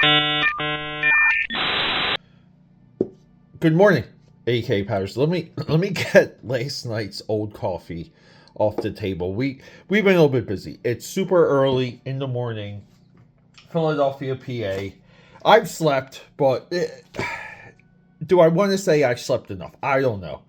Good morning, AKAPADers. Let me get last night's old coffee off the table. We've been a little bit busy. It's super early in the morning, Philadelphia, PA. I've slept, but do I want to say I slept enough? I don't know.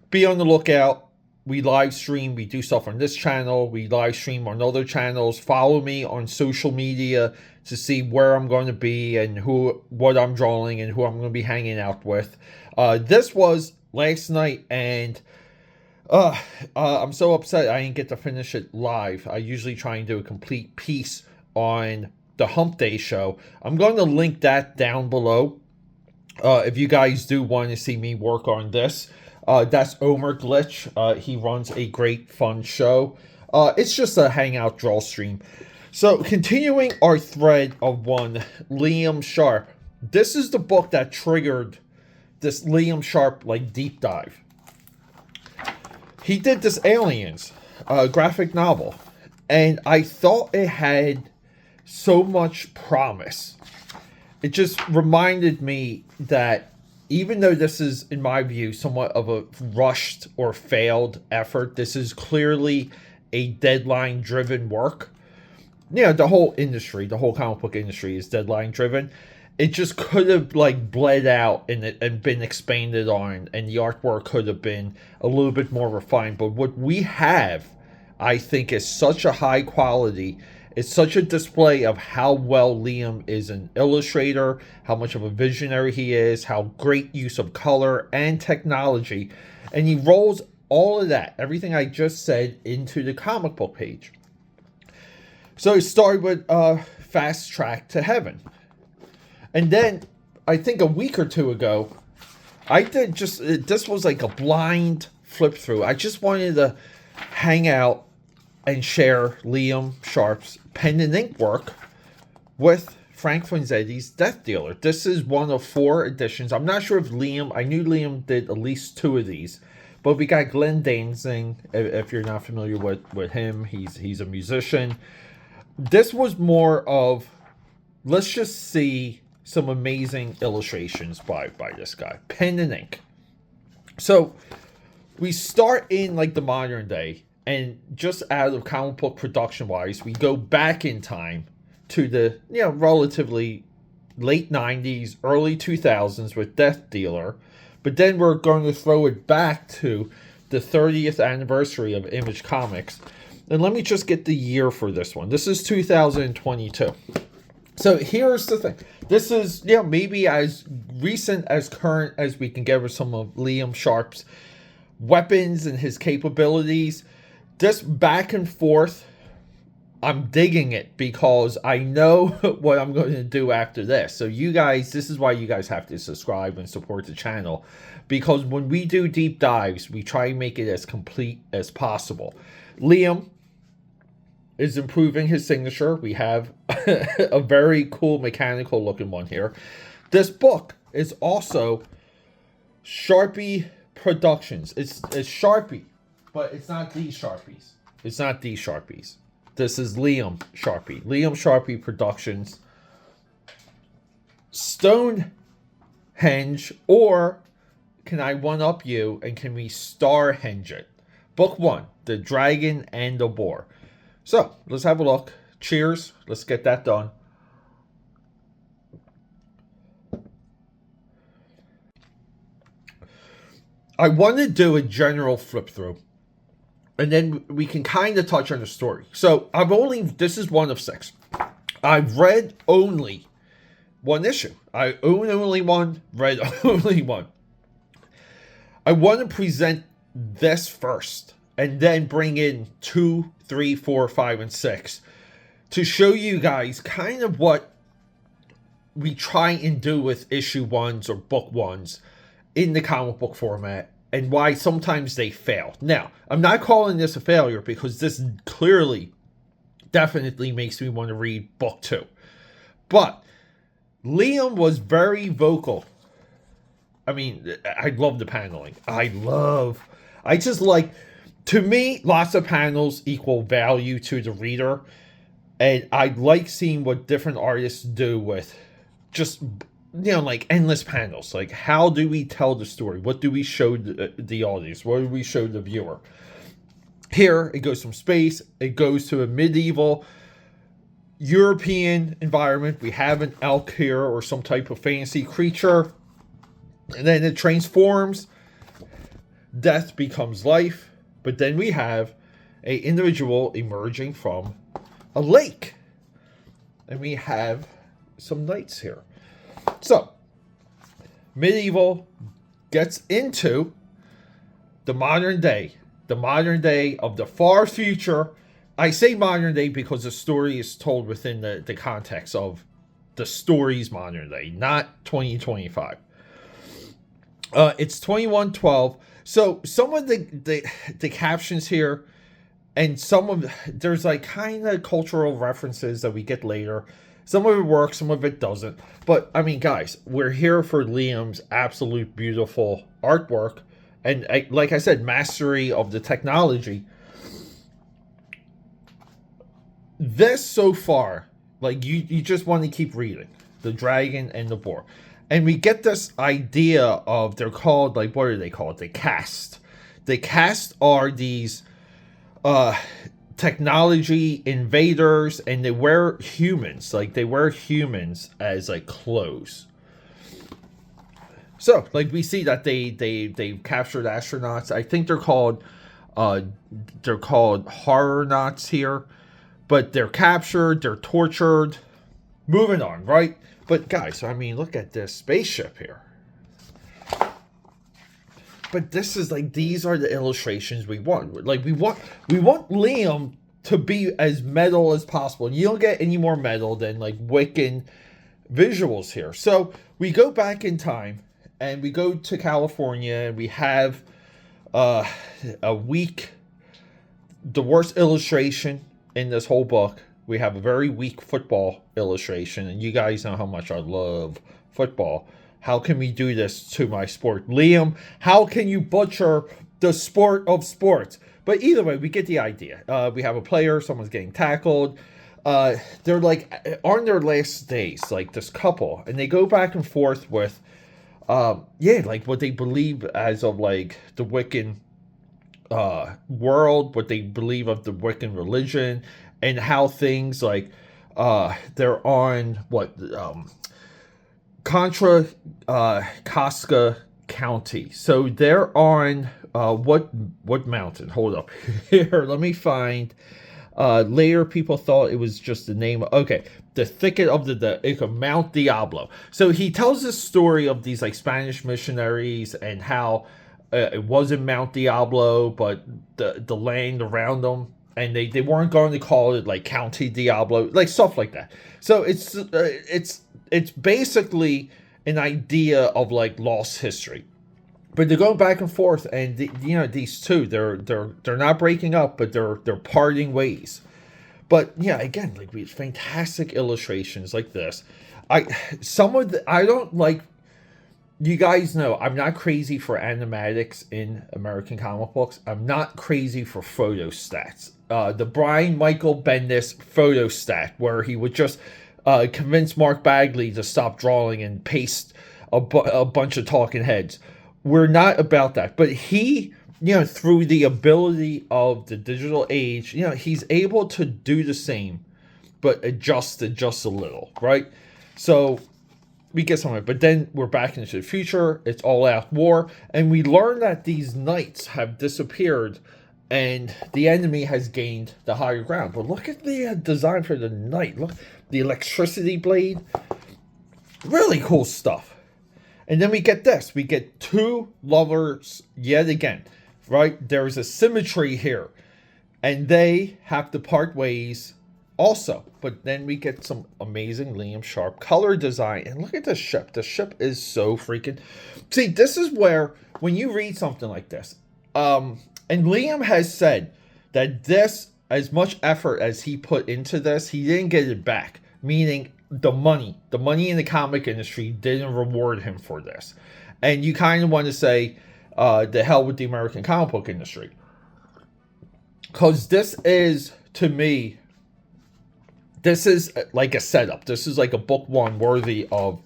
Be on the lookout. We live stream. We do stuff on this channel. We live stream on other channels. Follow me on social media to see where I'm going to be and what I'm drawing and who I'm going to be hanging out with. This was last night, and I'm so upset I didn't get to finish it live. I usually try and do a complete piece on the Hump Day show. I'm going to link that down below if you guys do want to see me work on this. That's Omer Glitch. He runs a great, fun show. It's just a hangout draw stream. So, continuing our thread of one, Liam Sharp. This is the book that triggered this Liam Sharp, deep dive. He did this Aliens graphic novel, and I thought it had so much promise. It just reminded me that even though this is, in my view, somewhat of a rushed or failed effort, this is clearly a deadline-driven work. You know, the whole industry, the whole comic book industry is deadline-driven. It just could have, bled out and been expanded on, and the artwork could have been a little bit more refined. But what we have, I think, is such a high quality. It's such a display of how well Liam is an illustrator, how much of a visionary he is, how great use of color and technology. And he rolls all of that, everything I just said, into the comic book page. So it started with Fast Track to Heaven. And then, I think a week or two ago, I did this was like a blind flip through. I just wanted to hang out and share Liam Sharp's pen and ink work with Frank Franzetti's Death Dealer. This is one of 4 editions. I'm not sure if I knew Liam did at least 2 of these, but we got Glenn Danzig, if you're not familiar with him. He's a musician. This was more of, let's just see some amazing illustrations by this guy. Pen and ink. So, we start in the modern day, and just out of comic book production-wise, we go back in time to the relatively late 90s, early 2000s with Death Dealer. But then we're going to throw it back to the 30th anniversary of Image Comics. And let me just get the year for this one. This is 2022. So here's the thing. This is maybe as recent, as current as we can get with some of Liam Sharp's weapons and his capabilities. This back and forth, I'm digging it because I know what I'm going to do after this. So you guys, this is why you guys have to subscribe and support the channel. Because when we do deep dives, we try and make it as complete as possible. Liam is improving his signature. We have a very cool mechanical looking one here. This book is also Sharpie Productions. It's Sharpie. But it's not these Sharpies. It's not these Sharpies. This is Liam Sharpie. Liam Sharpie Productions. Stonehenge, or can I one-up you and can we Starhenge it? Book 1, The Dragon and the Boar. So, let's have a look. Cheers. Let's get that done. I want to do a general flip through. And then we can kind of touch on the story. So, this is 1 of 6. I've read only 1 issue. I own only 1, read only 1. I want to present this first, and then bring in 2, 3, 4, 5, and 6 to show you guys kind of what we try and do with issue 1s or book 1s in the comic book format, and why sometimes they fail. Now, I'm not calling this a failure because this clearly, definitely makes me want to read book 2. But Liam was very vocal. I mean, I love the paneling. To me, lots of panels equal value to the reader. And I like seeing what different artists do with just, like endless panels. Like, how do we tell the story? What do we show the audience? What do we show the viewer? Here, it goes from space, it goes to a medieval European environment. We have an elk here or some type of fantasy creature. And then it transforms. Death becomes life. But then we have an individual emerging from a lake. And we have some knights here. So, medieval gets into the modern day. The modern day of the far future. I say modern day because the story is told within the context of the story's modern day, not 2025. It's 2112. So some of the captions here, and some of there's like kind of cultural references that we get later. Some of it works, some of it doesn't. But I mean, guys, we're here for Liam's absolute beautiful artwork, and like I said, mastery of the technology. This so far, like you just want to keep reading the dragon and the boar, and we get this idea of they're called, like, what are they called? The cast. The cast are these technology invaders, and they wear humans, as like clothes. So like we see that they've captured astronauts. I think they're called horror knots here. But they're captured, they're tortured. Moving on, right? But guys, I mean, look at this spaceship here. But this is like, these are the illustrations we want. Like, we want Liam to be as metal as possible. And you don't get any more metal than like Wiccan visuals here. So we go back in time and we go to California, and we have the worst illustration in this whole book. We have a very weak football illustration, and you guys know how much I love football. How can we do this to my sport? Liam, how can you butcher the sport of sports? But either way, we get the idea. We have a player, someone's getting tackled. They're like on their last days, like this couple, and they go back and forth with, like what they believe as of like the Wiccan world, what they believe of the Wiccan religion, and how things like they're on Contra Costa County. So they're on what mountain? Hold up here. Let me find. Later, people thought it was just the name. Okay, the thicket of the Mount Diablo. So he tells this story of these like Spanish missionaries and how it wasn't Mount Diablo, but the land around them, and they weren't going to call it like County Diablo, like stuff like that. So it's basically an idea of like lost history. But they're going back and forth, and these two, they're not breaking up, but they're parting ways. But yeah, again, like we have fantastic illustrations like this. I don't like. You guys know I'm not crazy for animatics in American comic books. I'm not crazy for photo stats. The Brian Michael Bendis photo stat, where he would just convince Mark Bagley to stop drawing and paste a bunch of talking heads. We're not about that. But he, through the ability of the digital age, he's able to do the same, but adjust it just a little, right? So we get somewhere, but then we're back into the future. It's all out war, and we learn that these knights have disappeared, and the enemy has gained the higher ground. But look at the design for the knight. Look, the electricity blade, really cool stuff. And then we get this. We get two lovers yet again, right? There's a symmetry here, and they have to part ways also. But then we get some amazing Liam Sharp color design. And look at the ship. The ship is so freaking... See, this is where, when you read something like this, and Liam has said that this, as much effort as he put into this, he didn't get it back. Meaning the money in the comic industry didn't reward him for this. And you kind of want to say, the hell with the American comic book industry. Because this is, to me, this is like a setup. This is like a book one worthy of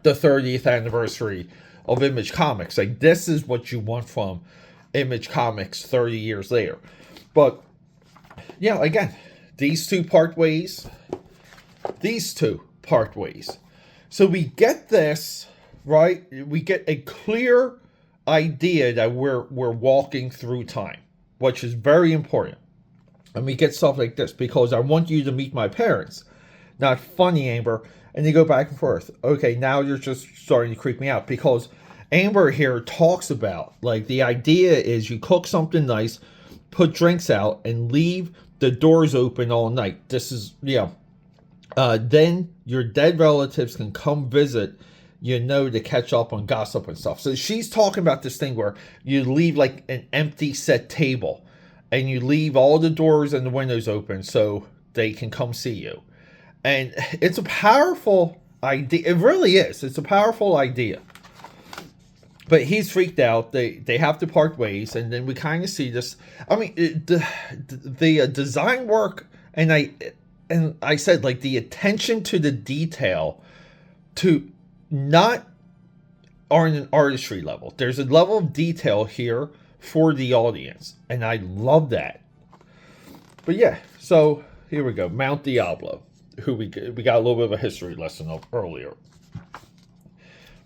the 30th anniversary of Image Comics. Like, this is what you want from Image Comics 30 years later. But yeah, again, these two part ways. So we get this, right? We get a clear idea that we're walking through time, which is very important. And we get stuff like this, because I want you to meet my parents. Not funny, Amber. And they go back and forth. Okay, now you're just starting to creep me out, because Amber here talks about, like, the idea is you cook something nice, put drinks out, and leave the doors open all night. This is, then your dead relatives can come visit, to catch up on gossip and stuff. So she's talking about this thing where you leave like an empty set table, and you leave all the doors and the windows open so they can come see you. And it's a powerful idea. It really is. It's a powerful idea. But he's freaked out. They have to part ways, and then we kind of see this. I mean, the design work, and I said, like, the attention to the detail, to not on an artistry level. There's a level of detail here for the audience, and I love that. But yeah, so here we go. Mount Diablo, who we got a little bit of a history lesson of earlier.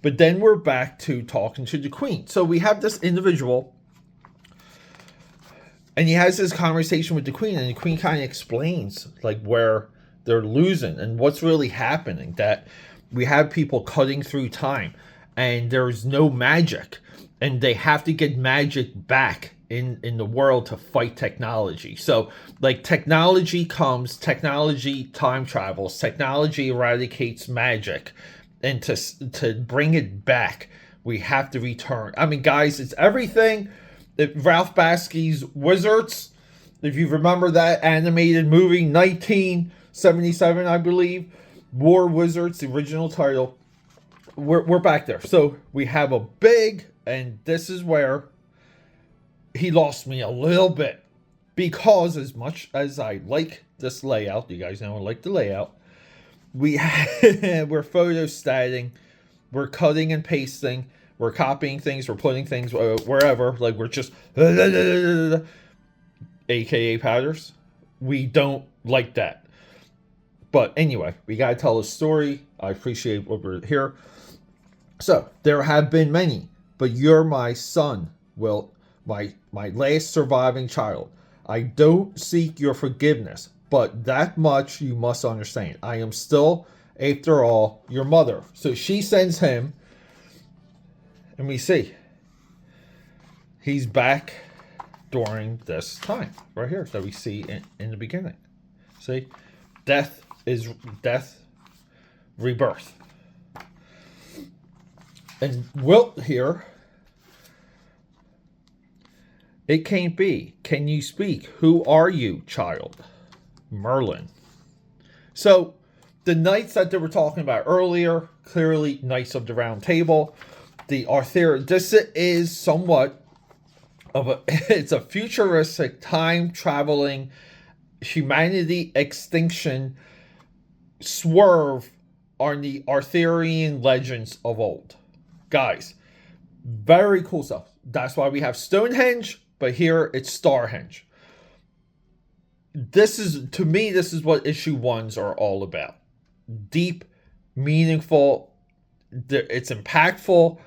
But then we're back to talking to the queen. So we have this individual, and he has this conversation with the queen, and the queen kind of explains, like, where they're losing and what's really happening. That we have people cutting through time, and there's no magic, and they have to get magic back in the world to fight technology. So, like, technology comes, technology time travels, technology eradicates magic. And to bring it back, we have to return. I mean, guys, it's everything. Ralph Bakski's Wizards, if you remember that animated movie, 1977, I believe. War Wizards, the original title. We're back there. So we have a big, and this is where he lost me a little bit. Because as much as I like this layout, you guys know I like the layout, we're photostating, we're cutting and pasting, we're copying things, we're putting things wherever, like, we're just AKA powders. We don't like that. But anyway, we gotta tell a story. I appreciate what we're here. So, there have been many, but you're my son, my last surviving child. I don't seek your forgiveness, but that much you must understand. I am still, after all, your mother. So she sends him, and we see he's back during this time right here that we see in the beginning. See, death, rebirth. And Wilt here, it can't be. Can you speak? Who are you, child? Merlin. So the knights that they were talking about earlier, clearly Knights of the Round Table. The Arthur, this is somewhat of it's a futuristic, time traveling, humanity extinction swerve on the Arthurian legends of old. Guys, very cool stuff. That's why we have Stonehenge, but here it's Starhenge. This is, to me, this is what issue ones are all about. Deep, meaningful, it's impactful.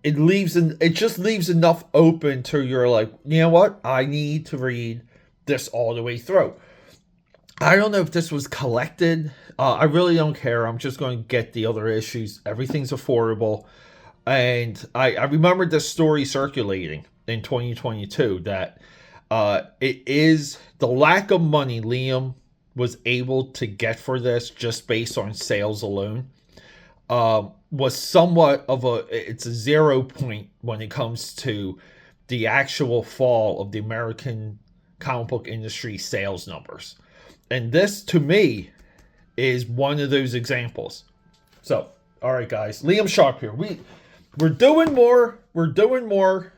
It just leaves enough open to you're like, you know what? I need to read this all the way through. I don't know if this was collected. I really don't care. I'm just going to get the other issues. Everything's affordable. And I remember this story circulating in 2022 that it is the lack of money Liam was able to get for this just based on sales alone was somewhat of it's a 0 point when it comes to the actual fall of the American comic book industry sales numbers. And this, to me, is one of those examples. So, all right, guys, Liam Sharp here. We're doing more. We're doing more.